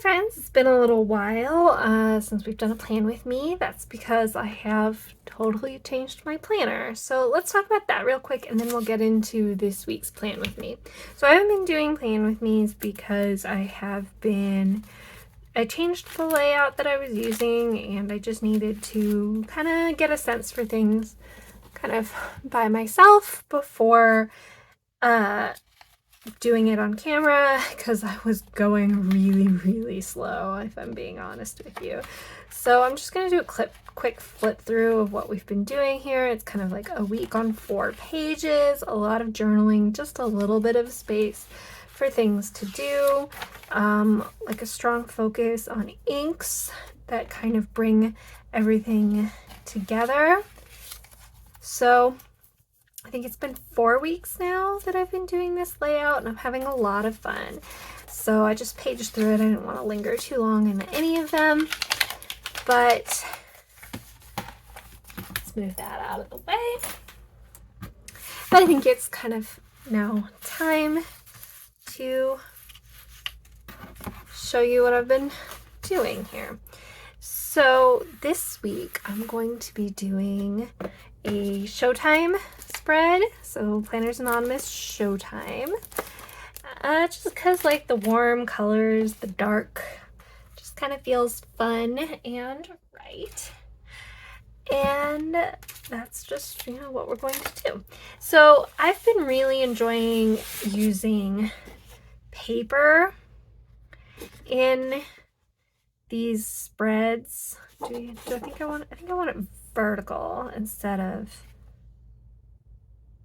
friends, it's been a little while since we've done a plan with me. That's because I have totally changed my planner. So let's talk about that real quick and then we'll get into this week's plan with me. So I haven't been doing plan with me's because I changed the layout that I was using and I just needed to kind of get a sense for things kind of by myself before doing it on camera because I was going really slow, if I'm being honest with you. So I'm just going to do a quick flip through of what we've been doing here. It's kind of like a week on 4 pages, a lot of journaling, just a little bit of space for things to do, like a strong focus on inks that kind of bring everything together. So I think it's been 4 weeks now that I've been doing this layout and I'm having a lot of fun. So I just paged through it. I didn't want to linger too long in any of them, but let's move that out of the way. But I think it's kind of now time to show you what I've been doing here. So this week I'm going to be doing a Showtime spread, so Planners Anonymous Showtime, just because like the warm colors, the dark, just kind of feels fun and right, and that's just, you know, what we're going to do. So I've been really enjoying using paper in these spreads. I think I want it vertical instead of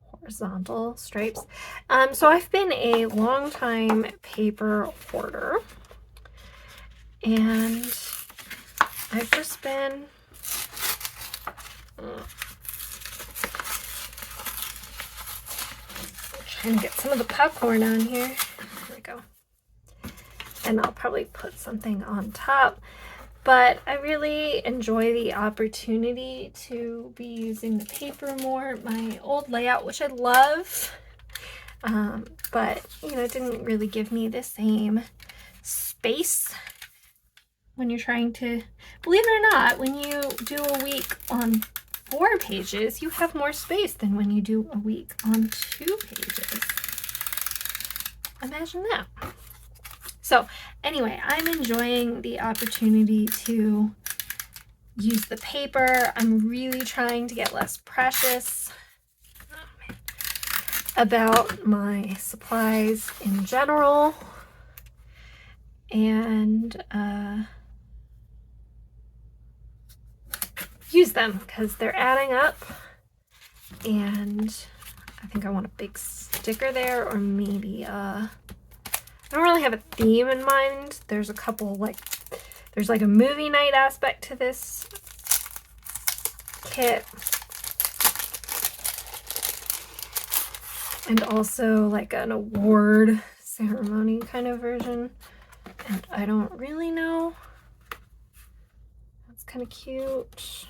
horizontal stripes. So I've been a long time paper hoarder and I've just been trying to get some of the popcorn on here. There we go. And I'll probably put something on top. But I really enjoy the opportunity to be using the paper more. My old layout, which I love, but you know, it didn't really give me the same space when you're trying to, believe it or not, when you do a week on 4 pages, you have more space than when you do a week on 2 pages. Imagine that. So anyway, I'm enjoying the opportunity to use the paper. I'm really trying to get less precious about my supplies in general and use them because they're adding up, and I think I want a big sticker there, or maybe I don't really have a theme in mind. There's a couple, there's like a movie night aspect to this kit. And also like an award ceremony kind of version. And I don't really know. That's kind of cute.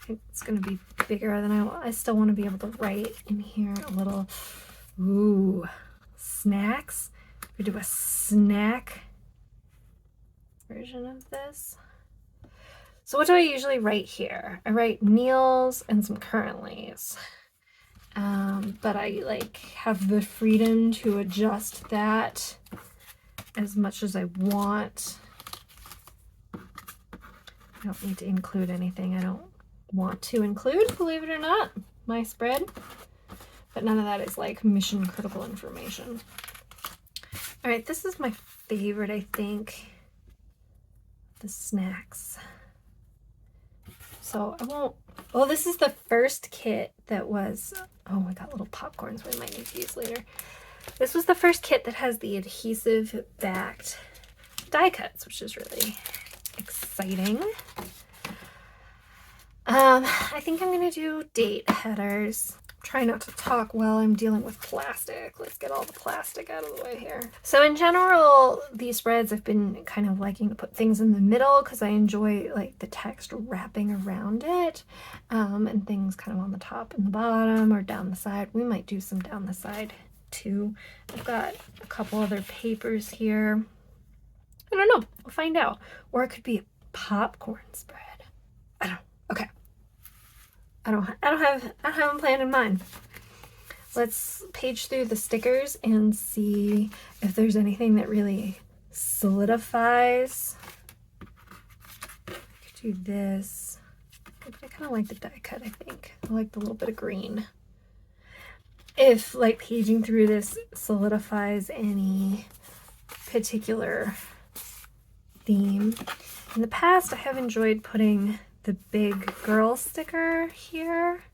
It's going to be bigger than I still want to be able to write in here a little, ooh, snacks. We do a snack version of this. So what do I usually write here? I write meals and some currentlies. But I like have the freedom to adjust that as much as I want. I don't need to include anything I don't want to include, believe it or not, my spread. But none of that is like mission critical information. All right, this is my favorite, I think, the snacks. So I won't, well, this is the first kit that was, oh, I got little popcorns we might need to use later. This was the first kit that has the adhesive backed die cuts, which is really exciting. I think I'm gonna do date headers. Try not to talk while I'm dealing with plastic. Let's get all the plastic out of the way here. So in general, these spreads, I've been kind of liking to put things in the middle because I enjoy like the text wrapping around it, and things kind of on the top and the bottom or down the side. We might do some down the side too. I've got a couple other papers here I don't know. We'll find out. Or it could be a popcorn spread. I don't. Okay. I don't have a plan in mind. Let's page through the stickers and see if there's anything that really solidifies. Do this. I kind of like the die cut, I think. I like the little bit of green. If like paging through this solidifies any particular theme. In the past, I have enjoyed putting the big girl sticker here.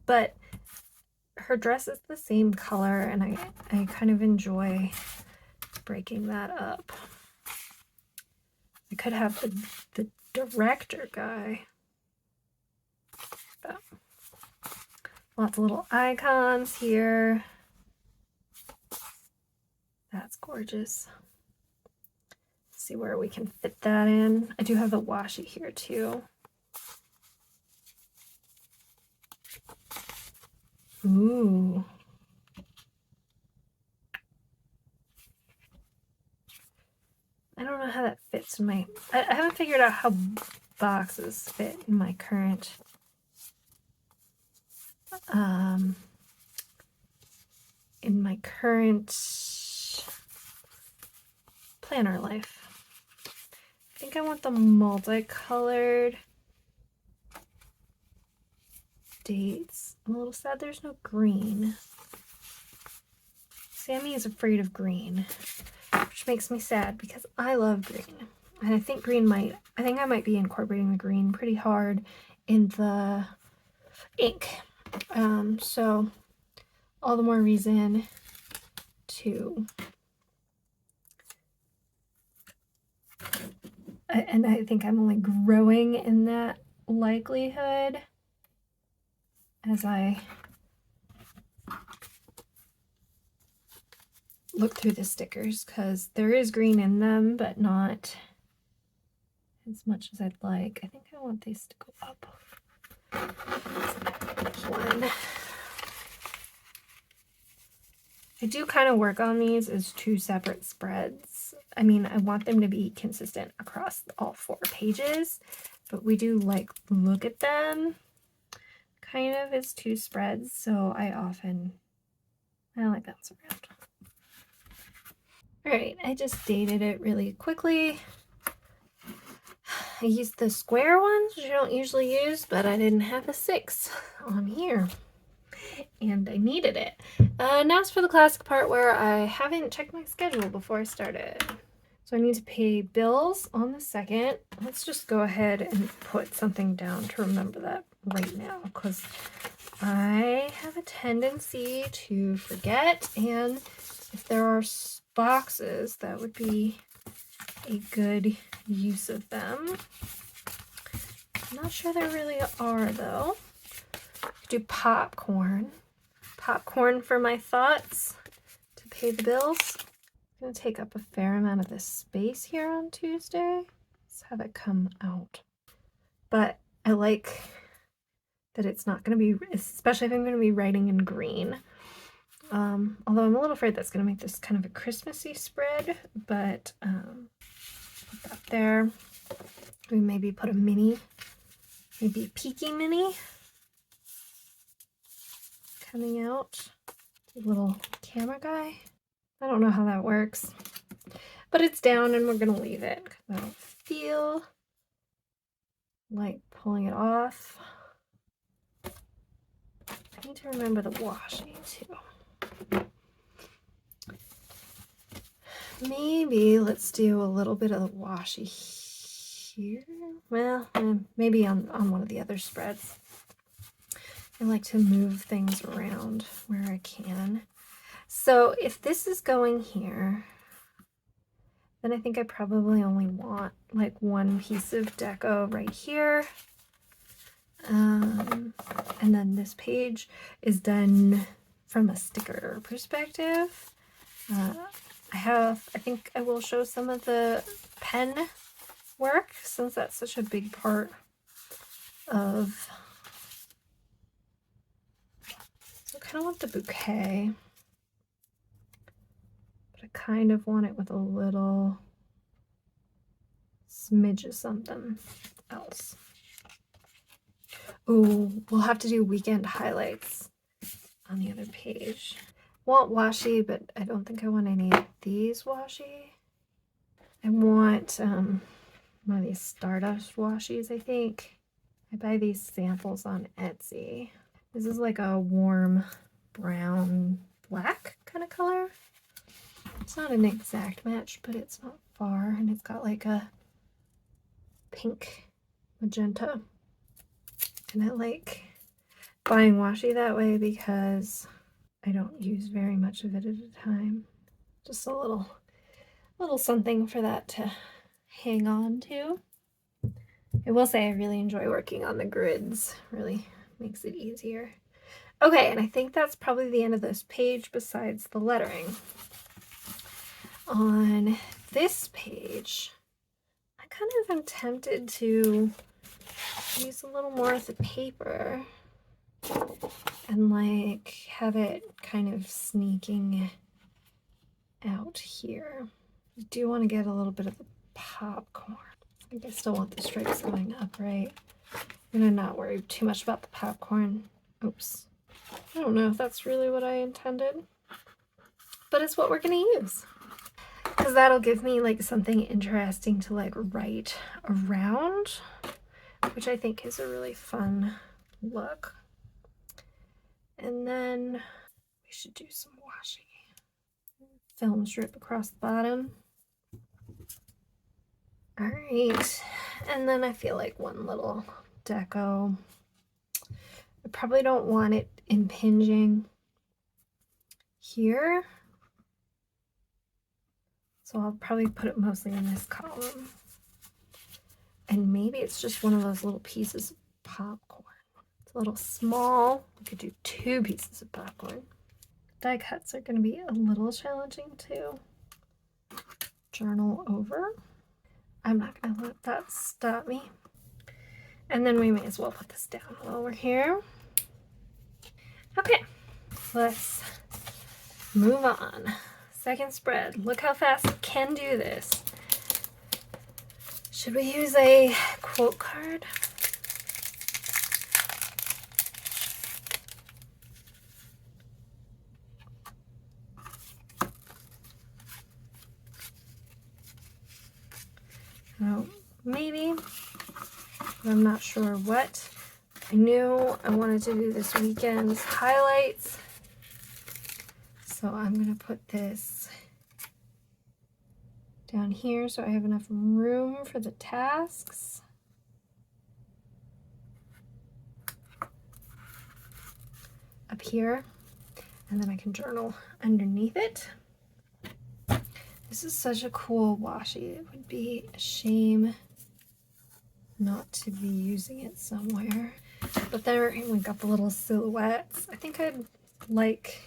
But her dress is the same color, and I kind of enjoy breaking that up. I could have the director guy. But lots of little icons here. That's gorgeous. Let's see where we can fit that in. I do have the washi here too. Ooh. I don't know how that fits in my... I haven't figured out how boxes fit in my current planner life. I think I want the multicolored dates. I'm a little sad there's no green. Sammy is afraid of green, which makes me sad because I love green. And I think I might be incorporating the green pretty hard in the ink. So all the more reason to, and I think I'm only growing in that likelihood as I look through the stickers, because there is green in them, but not as much as I'd like. I think I want these to go up. One. I do kind of work on these as two separate spreads. I mean, I want them to be consistent across all 4 pages, but we do like look at them kind of as 2 spreads, so I like bounce around. All right, I just dated it really quickly. I used the square ones, which I don't usually use, but I didn't have a 6 on here, and I needed it. Now it's for the classic part where I haven't checked my schedule before I started. So I need to pay bills on the 2nd. Let's just go ahead and put something down to remember that right now, because I have a tendency to forget, and if there are boxes, that would be a good use of them. I'm not sure there really are, though. Do popcorn for my thoughts to pay the bills. It's going to take up a fair amount of this space here on Tuesday. Let's have it come out. But I like that it's not going to be, especially if I'm going to be writing in green. Although I'm a little afraid that's going to make this kind of a Christmassy spread, but put that there. We maybe put a mini, maybe a Peaky mini coming out. A little camera guy. I don't know how that works, but it's down and we're going to leave it because I don't feel like pulling it off. I need to remember the washi too. Maybe let's do a little bit of the washi here. Well, maybe on one of the other spreads. I like to move things around where I can. So if this is going here, then I think I probably only want like one piece of deco right here. And then this page is done from a sticker perspective. I think I will show some of the pen work since that's such a big part of, so I kind of want the bouquet, but I kind of want it with a little smidge of something else. Oh, we'll have to do weekend highlights on the other page. Want washi, but I don't think I want any of these washi. I want one of these Stardust washies, I think. I buy these samples on Etsy. This is like a warm brown black kind of color. It's not an exact match, but it's not far, and it's got like a pink magenta. And I like buying washi that way because I don't use very much of it at a time. Just a little something for that to hang on to. I will say I really enjoy working on the grids. Really makes it easier. Okay, and I think that's probably the end of this page besides the lettering. On this page, I kind of am tempted to use a little more of the paper and like have it kind of sneaking out here. I do want to get a little bit of the popcorn. I think I still want the stripes going up, right? I'm gonna not worry too much about the popcorn. Oops. I don't know if that's really what I intended, but it's what we're gonna use. Because that'll give me like something interesting to like write around, which I think is a really fun look. And then we should do some washi. Film strip across the bottom. All right, and then I feel like one little deco. I probably don't want it impinging here, so I'll probably put it mostly in this column. And maybe it's just one of those little pieces of popcorn. It's a little small. We could do 2 pieces of popcorn. Die cuts are going to be a little challenging to journal over. I'm not going to let that stop me. And then we may as well put this down while we're here. Okay, let's move on. Second spread. Look how fast I can do this. Should we use a quote card? Oh, maybe, but I'm not sure what. I knew I wanted to do this weekend's highlights, so I'm going to put this down here so I have enough room for the tasks. Up here, and then I can journal underneath it. This is such a cool washi. It would be a shame not to be using it somewhere. But there we got the little silhouettes. I think I'd like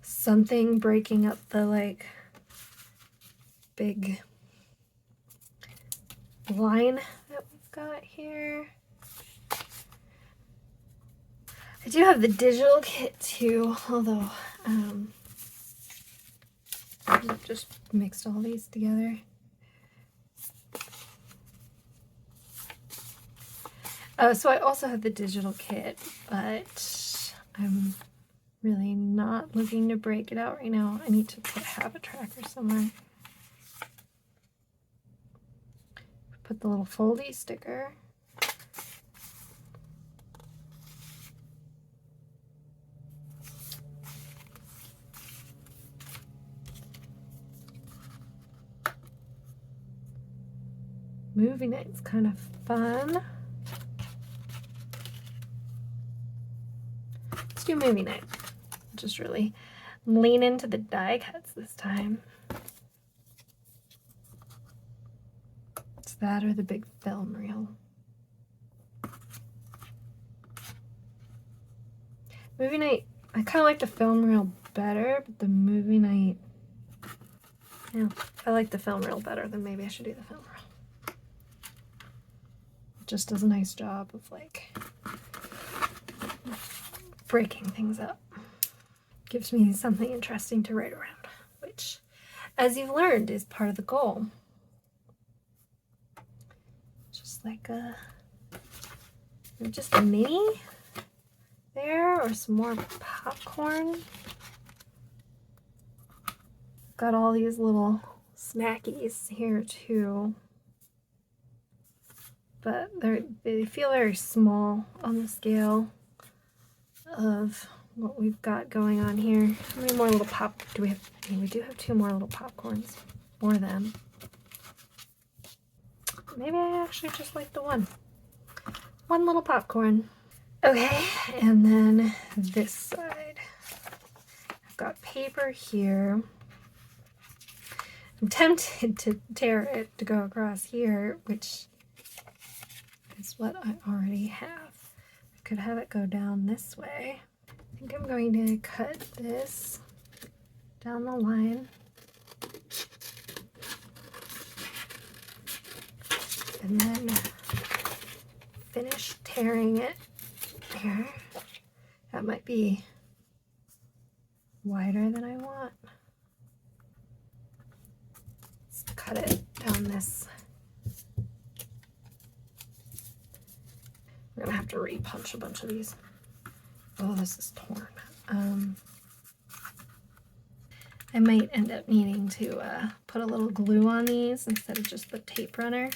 something breaking up the like big line that we've got here. I do have the digital kit too, although I've just mixed all these together. So I also have the digital kit, but I'm really not looking to break it out right now. I need to put a habit tracker somewhere. Put the little foldy sticker. Movie night's kind of fun. Let's do movie night. Just really lean into the die cuts this time. It's that or the big film reel. Movie night, I kind of like the film reel better, but the movie night, yeah, if I like the film reel better, then maybe I should do the film reel. It just does a nice job of like breaking things up. Gives me something interesting to write around, which as you've learned, is part of the goal. Just like just a mini there, or some more popcorn. Got all these little snackies here too, but they feel very small on the scale of what we've got going on here. How many more little do we have? We do have 2 more little popcorns. More of them. Maybe I actually just like the one little popcorn. Okay, and then this side. I've got paper here. I'm tempted to tear it to go across here, which is what I already have. I could have it go down this way. I think I'm going to cut this down the line. And then finish tearing it here. That might be wider than I want. Let's cut it down this. I'm gonna have to re-punch a bunch of these. Oh, this is torn. I might end up needing to put a little glue on these instead of just the tape runner,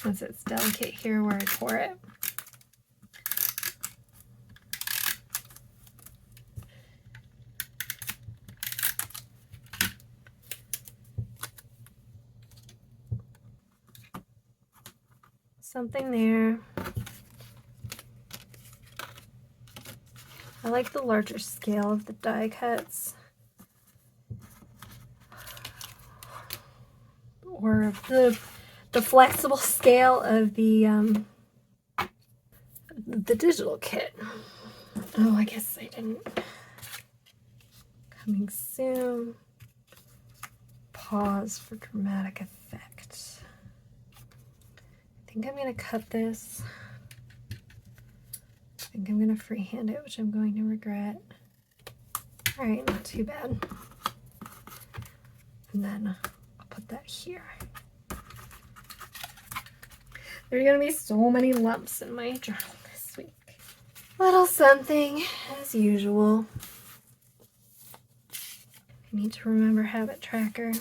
since it's delicate here where I tore it. Something there. I like the larger scale of the die cuts, or the flexible scale of the digital kit. Oh, I guess I didn't. Coming soon. Pause for dramatic effect. I think I'm going to cut this. I think I'm going to freehand it, which I'm going to regret. All right, not too bad. And then I'll put that here. There's going to be so many lumps in my journal this week. Little something, as usual. I need to remember habit tracker.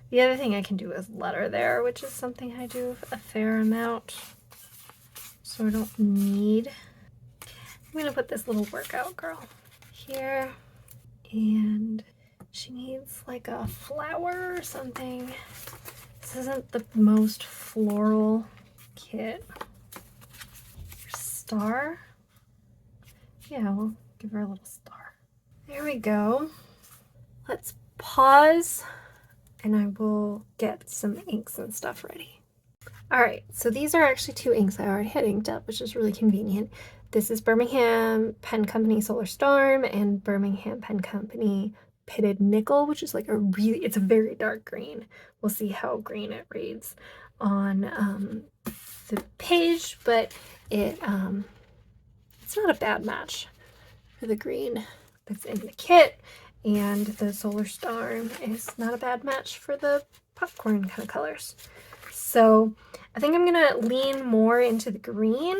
The other thing I can do is letter there, which is something I do a fair amount. So I don't need. I'm going to put this little workout girl here. And she needs like a flower or something. This isn't the most floral kit. Star? Yeah, we'll give her a little star. There we go. Let's pause and I will get some inks and stuff ready. All right, so these are actually 2 inks I already had inked up, which is really convenient. This is Birmingham Pen Company Solar Storm and Birmingham Pen Company Pitted Nickel, which is like it's a very dark green. We'll see how green it reads on the page, but it's not a bad match for the green that's in the kit, and the Solar Storm is not a bad match for the popcorn kind of colors. So I think I'm gonna lean more into the green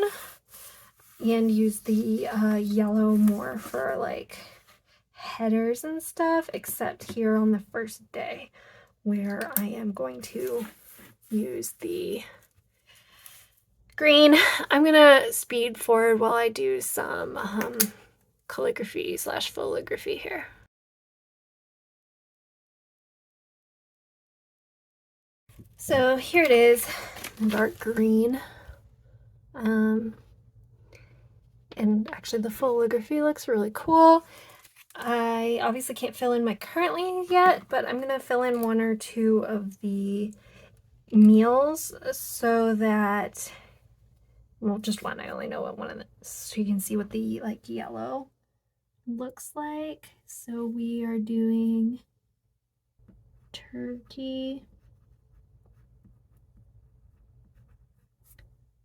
and use the yellow more for like headers and stuff, except here on the first day where I am going to use the green. I'm gonna speed forward while I do some calligraphy / foligraphy here. So here it is, dark green. And actually the foligraphy looks really cool. I obviously can't fill in my currently yet, but I'm gonna fill in 1 or 2 of the meals so that, well, just one. I only know what one of them, so you can see what the like yellow looks like. So we are doing turkey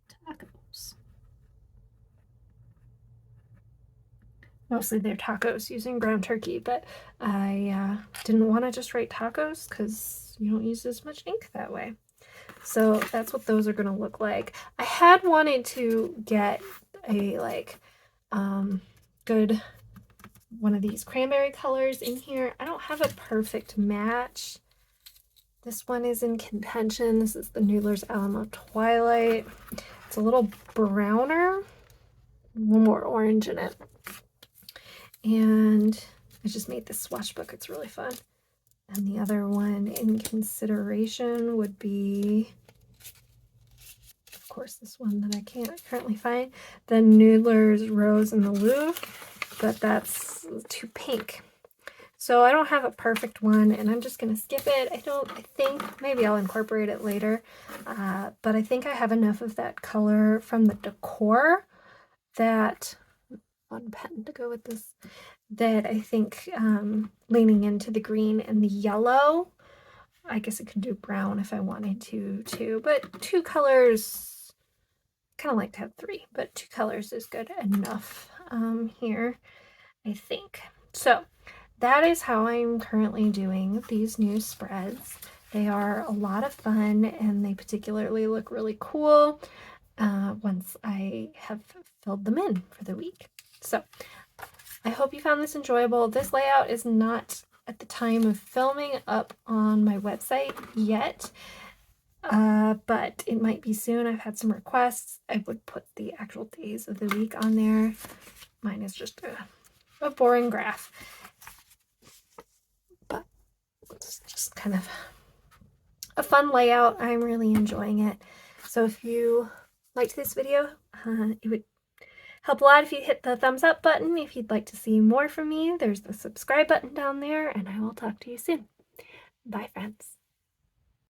tacos. mostly they're tacos using ground turkey, but I didn't want to just write tacos because you don't use as much ink that way. So that's what those are going to look like. I had wanted to get a good one of these cranberry colors in here. I don't have a perfect match. This one is in contention. This is the Noodler's Alamo Twilight. It's a little browner, a little more orange in it. And I just made this swatch book. It's really fun. And the other one in consideration would be, of course, this one that I can't currently find, the Noodler's Rose in the Louvre, but that's too pink. So I don't have a perfect one, and I'm just going to skip it. I think, maybe I'll incorporate it later, but I think I have enough of that color from the decor that, fun pen to go with this, that I think leaning into the green and the yellow, I guess I could do brown if I wanted to too, but 2 colors, kind of like to have 3, but 2 colors is good enough here, I think. So that is how I'm currently doing these new spreads. They are a lot of fun, and they particularly look really cool once I have filled them in for the week. So I hope you found this enjoyable. This layout is not at the time of filming up on my website yet, but it might be soon. I've had some requests. I would put the actual days of the week on there. Mine is just a boring graph, but it's just kind of a fun layout. I'm really enjoying it. So if you liked this video, it would help a lot if you hit the thumbs up button. If you'd like to see more from me, there's the subscribe button down there, and I will talk to you soon. Bye, friends.